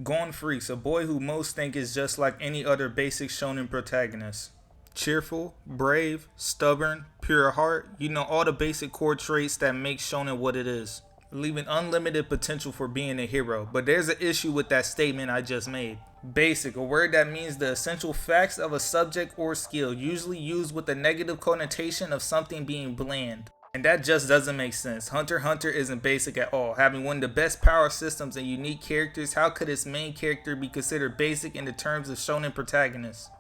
Gon Freecss, a boy who most think is just like any other basic shonen protagonist. Cheerful, brave, stubborn, pure heart, all the basic core traits that make shonen what it is, leaving unlimited potential for being a hero. But there's an issue with that statement I just made. Basic, a word that means the essential facts of a subject or skill, usually used with the negative connotation of something being bland. And that just doesn't make sense. Hunter x Hunter isn't basic at all. Having one of the best power systems and unique characters, how could its main character be considered basic in the terms of shonen protagonists?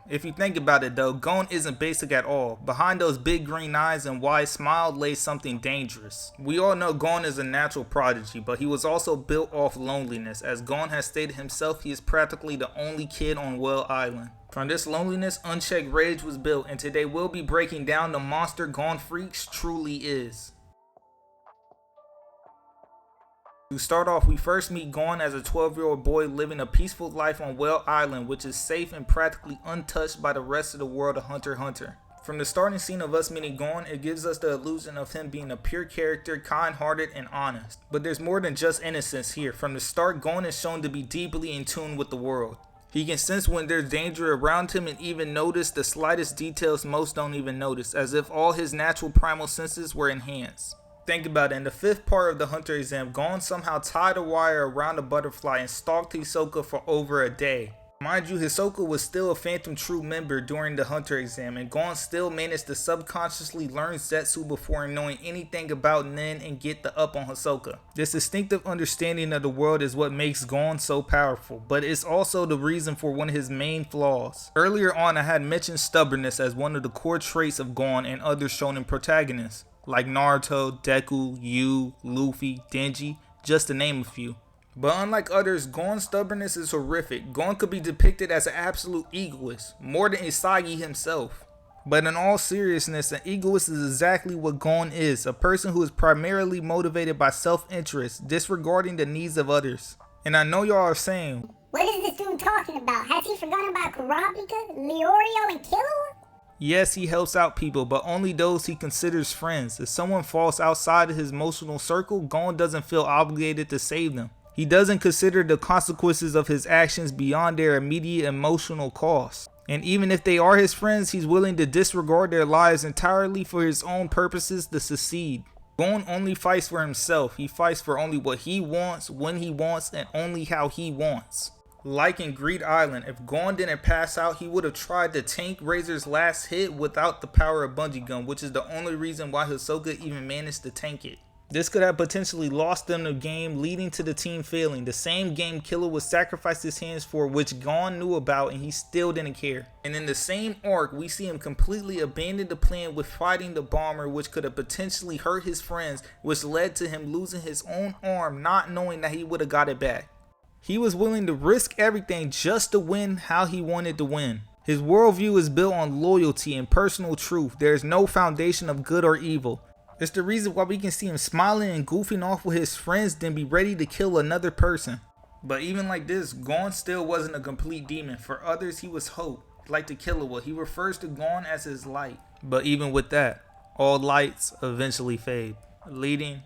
If you think about it though, Gon isn't basic at all. Behind those big green eyes and wide smile lays something dangerous. We all know Gon is a natural prodigy, but he was also built off loneliness. As Gon has stated himself, he is practically the only kid on Whale Island. From this loneliness, unchecked rage was built, and today we'll be breaking down the monster Gon Freecss truly is. To start off, we first meet Gon as a 12-year-old boy living a peaceful life on Whale Island, which is safe and practically untouched by the rest of the world of Hunter x Hunter. From the starting scene of us meeting Gon, it gives us the illusion of him being a pure character, kind-hearted and honest. But there's more than just innocence here. From the start, Gon is shown to be deeply in tune with the world. He can sense when there's danger around him and even notice the slightest details most don't even notice, as if all his natural primal senses were enhanced. Think about it, in the 5th part of the Hunter exam, Gon somehow tied a wire around a butterfly and stalked Hisoka for over a day. Mind you, Hisoka was still a Phantom Troop member during the Hunter exam, and Gon still managed to subconsciously learn Zetsu before knowing anything about Nen and get the up on Hisoka. This instinctive understanding of the world is what makes Gon so powerful, but it's also the reason for one of his main flaws. Earlier on, I had mentioned stubbornness as one of the core traits of Gon and other shonen protagonists, like Naruto, Deku, Yu, Luffy, Denji, just to name a few. But unlike others, Gon's stubbornness is horrific. Gon could be depicted as an absolute egoist, more than Isagi himself. But in all seriousness, an egoist is exactly what Gon is, a person who is primarily motivated by self-interest, disregarding the needs of others. And I know y'all are saying, what is this dude talking about? Has he forgotten about Kurapika, Leorio, and Killua? Yes, he helps out people, but only those he considers friends. If someone falls outside of his emotional circle, Gon doesn't feel obligated to save them. He doesn't consider the consequences of his actions beyond their immediate emotional cost. And even if they are his friends, he's willing to disregard their lives entirely for his own purposes to succeed. Gon only fights for himself. He fights for only what he wants, when he wants, and only how he wants. Like in Greed Island, if Gon didn't pass out, he would have tried to tank Razor's last hit without the power of Bungee Gun, which is the only reason why Hisoka even managed to tank it. This could have potentially lost them the game, leading to the team failing. The same game Killua would sacrifice his hands for, which Gon knew about, and he still didn't care. And in the same arc, we see him completely abandon the plan with fighting the bomber, which could have potentially hurt his friends, which led to him losing his own arm, not knowing that he would have got it back. He was willing to risk everything just to win how he wanted to win. His worldview is built on loyalty and personal truth. There is no foundation of good or evil. It's the reason why we can see him smiling and goofing off with his friends, then be ready to kill another person. But even like this, Gon still wasn't a complete demon. For others, he was hope. Like the Killua, he refers to Gon as his light. But even with that, all lights eventually fade, leading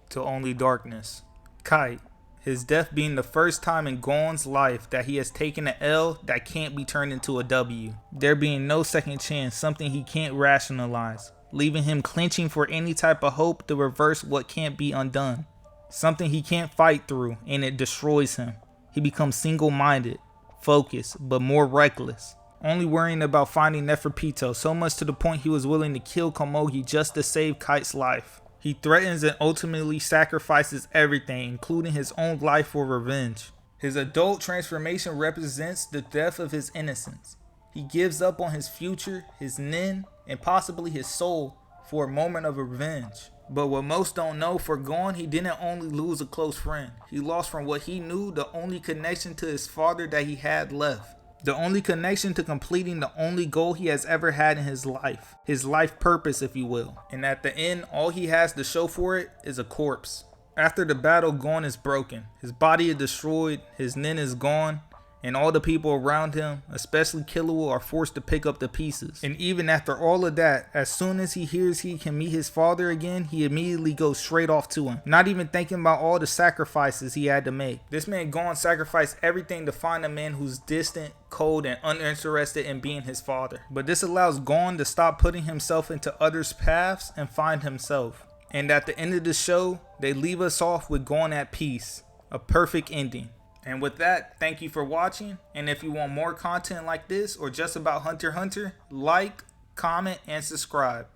to only darkness. Kite. His death being the first time in Gon's life that he has taken an L that can't be turned into a W. There being no second chance, something he can't rationalize, leaving him clenching for any type of hope to reverse what can't be undone. Something he can't fight through, and it destroys him. He becomes single-minded, focused, but more reckless, only worrying about finding Neferpito, so much to the point he was willing to kill Komogi just to save Kite's life. He threatens and ultimately sacrifices everything, including his own life for revenge. His adult transformation represents the death of his innocence. He gives up on his future, his nin, and possibly his soul for a moment of revenge. But what most don't know, for Gon, he didn't only lose a close friend. He lost from what he knew the only connection to his father that he had left. The only connection to completing the only goal he has ever had in his life purpose, if you will. And at the end, all he has to show for it is a corpse. After the battle, Gon is broken. His body is destroyed, his nin is gone, and all the people around him, especially Killua, are forced to pick up the pieces. And even after all of that, as soon as he hears he can meet his father again, he immediately goes straight off to him, not even thinking about all the sacrifices he had to make. This man Gon sacrificed everything to find a man who's distant, cold, and uninterested in being his father. But this allows Gon to stop putting himself into others' paths and find himself. And at the end of the show, they leave us off with Gon at peace. A perfect ending. And with that, thank you for watching. And if you want more content like this or just about Hunter x Hunter, like, comment, and subscribe.